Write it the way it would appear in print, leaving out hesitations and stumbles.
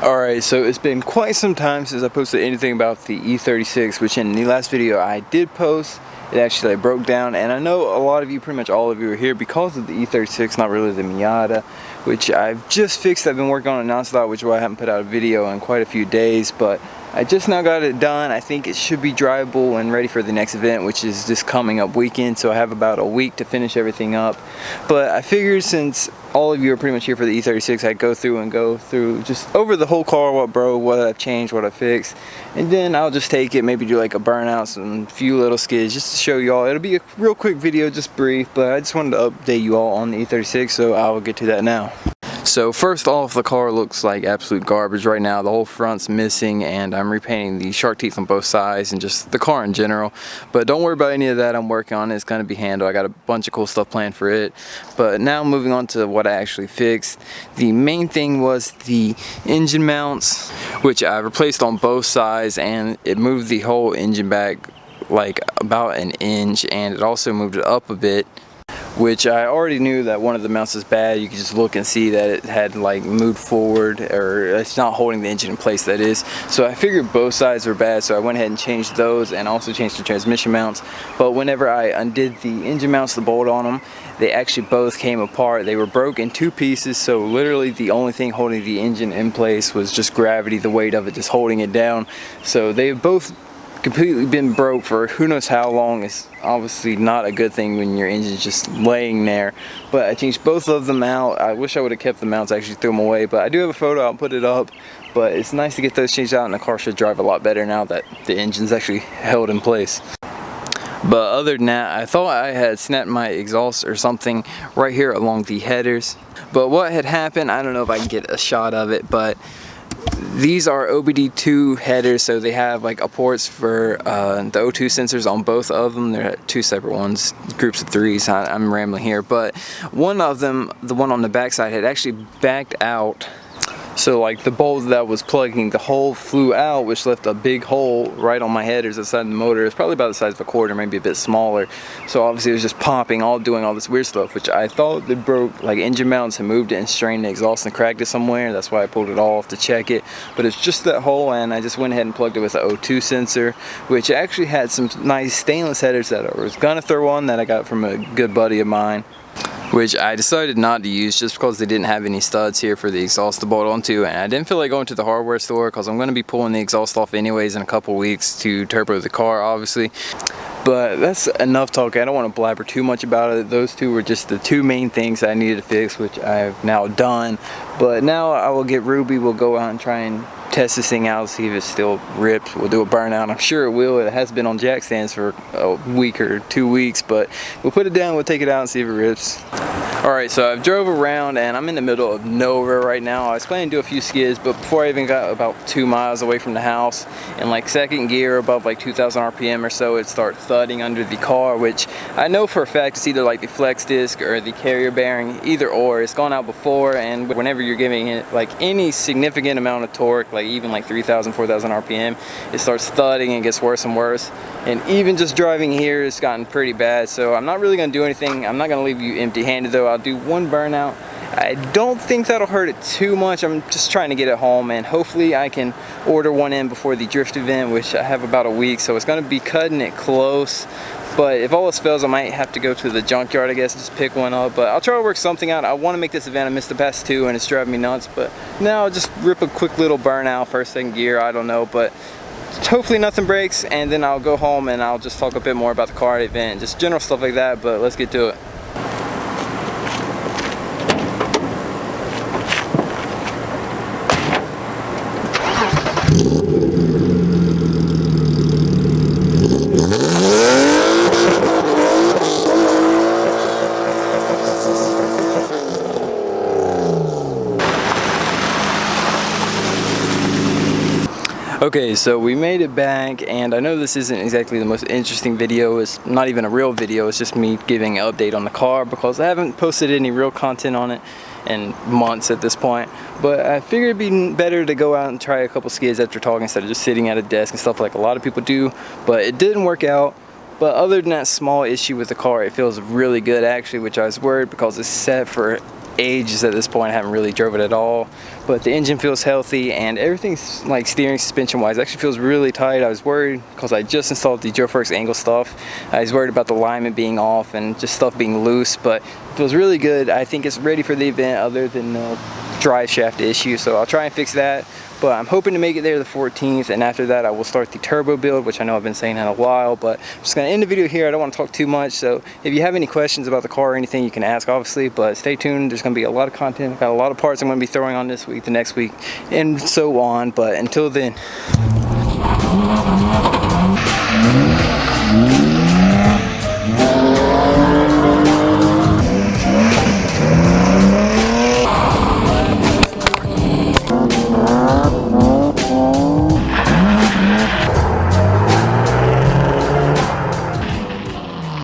Alright, so it's been quite some time since I posted anything about the E36, which in the last video I did post. It actually broke down, and I know a lot of you, pretty much all of you, are here because of the E36, not really the Miata, which I've just fixed. I've been working on it nonstop, which is why I haven't put out a video in quite a few days, but I just now got it done. I think it should be drivable and ready for the next event, which is this coming up weekend, so I have about a week to finish everything up. But I figured since all of you are pretty much here for the E36, I'd go through just over the whole car, what broke, what I've changed, what I fixed, and then I'll just take it, maybe do like a burnout, some few little skids just to show you all. It'll be a real quick video, just brief, but I just wanted to update you all on the E36, so I'll get to that now. So first off, the car looks like absolute garbage right now. The whole front's missing, and I'm repainting the shark teeth on both sides and just the car in general. But don't worry about any of that. I'm working on it. It's going to be handled. I got a bunch of cool stuff planned for it. But now moving on to what I actually fixed. The main thing was the engine mounts, which I replaced on both sides, and it moved the whole engine back like about an inch, and it also moved it up a bit, which I already knew that one of the mounts is bad. You can just look and see that it had like moved forward, or it's not holding the engine in place, that is. So I figured both sides were bad, so I went ahead and changed those and also changed the transmission mounts. But whenever I undid the engine mounts, the bolt on them, they actually both came apart. They were broke in two pieces, so literally the only thing holding the engine in place was just gravity, the weight of it just holding it down. So they've both completely been broke for who knows how long. It's obviously not a good thing when your engine's just laying there, but I changed both of them out. I wish I would have kept the mounts, I actually threw them away, but I do have a photo, I'll put it up. But it's nice to get those changed out, and the car should drive a lot better now that the engine's actually held in place. But other than that, I thought I had snapped my exhaust or something right here along the headers, but what had happened, I don't know if I can get a shot of it, but these are OBD2 headers, so they have like a ports for the O2 sensors on both of them. They're two separate ones, groups of threes. I'm rambling here, but one of them, the one on the back side, had actually backed out. So like the bolt that was plugging the hole flew out, which left a big hole right on my headers outside the motor. It's probably about the size of a quarter, maybe a bit smaller. So obviously it was just popping, all doing all this weird stuff, which I thought it broke like engine mounts and moved it and strained the exhaust and cracked it somewhere. That's why I pulled it off to check it. But it's just that hole, and I just went ahead and plugged it with the O2 sensor, which actually had some nice stainless headers that I was gonna throw on that I got from a good buddy of mine, which I decided not to use just because they didn't have any studs here for the exhaust to bolt onto, and I didn't feel like going to the hardware store because I'm going to be pulling the exhaust off anyways in a couple weeks to turbo the car, obviously. But that's enough talking. I don't want to blabber too much about it. Those two were just the two main things I needed to fix, which I've now done. But now I will get Ruby. We'll go out and try and test this thing out, see if it's still ripped. We'll do a burnout. I'm sure it will. It has been on jack stands for a week or 2 weeks, but we'll put it down, we'll take it out and see if it rips. Alright, so I've drove around and I'm in the middle of nowhere right now. I was planning to do a few skids, but before I even got about 2 miles away from the house, in like second gear above like 2,000 RPM or so, it started thudding under the car, which I know for a fact it's either like the flex disc or the carrier bearing, either or. It's gone out before, and whenever you're giving it like any significant amount of torque, like even like 3,000, 4,000 RPM, it starts thudding and gets worse and worse. And even just driving here, it's gotten pretty bad, so I'm not really going to do anything. I'm not going to leave you empty-handed though. I'll do one burnout. I don't think that'll hurt it too much. I'm just trying to get it home, and hopefully I can order one in before the drift event, which I have about a week, so it's going to be cutting it close. But if all else fails, I might have to go to the junkyard, I guess, just pick one up. But I'll try to work something out. I want to make this event. I missed the past two, and it's driving me nuts. But now I'll just rip a quick little burnout, first, second gear, I don't know. But hopefully nothing breaks, and then I'll go home and I'll just talk a bit more about the car event, just general stuff like that. But let's get to it. Okay, so we made it back, and I know this isn't exactly the most interesting video. It's not even a real video. It's just me giving an update on the car because I haven't posted any real content on it in months at this point. But I figured it'd be better to go out and try a couple skids after talking instead of just sitting at a desk and stuff like a lot of people do. But it didn't work out. But other than that small issue with the car, it feels really good actually, which I was worried because it's set for ages at this point. I haven't really drove it at all, but the engine feels healthy and everything's like steering suspension wise actually feels really tight. I was worried because I just installed the Joe angle stuff. I was worried about the alignment being off and just stuff being loose, but it feels really good. I think it's ready for the event other than the drive shaft issue, so I'll try and fix that. But I'm hoping to make it there the 14th, and after that I will start the turbo build, which I know I've been saying in a while, but I'm just going to end the video here. I don't want to talk too much, so if you have any questions about the car or anything, you can ask obviously, but stay tuned. There's going to be a lot of content. I've got a lot of parts I'm going to be throwing on this week, the next week, and so on. But until then,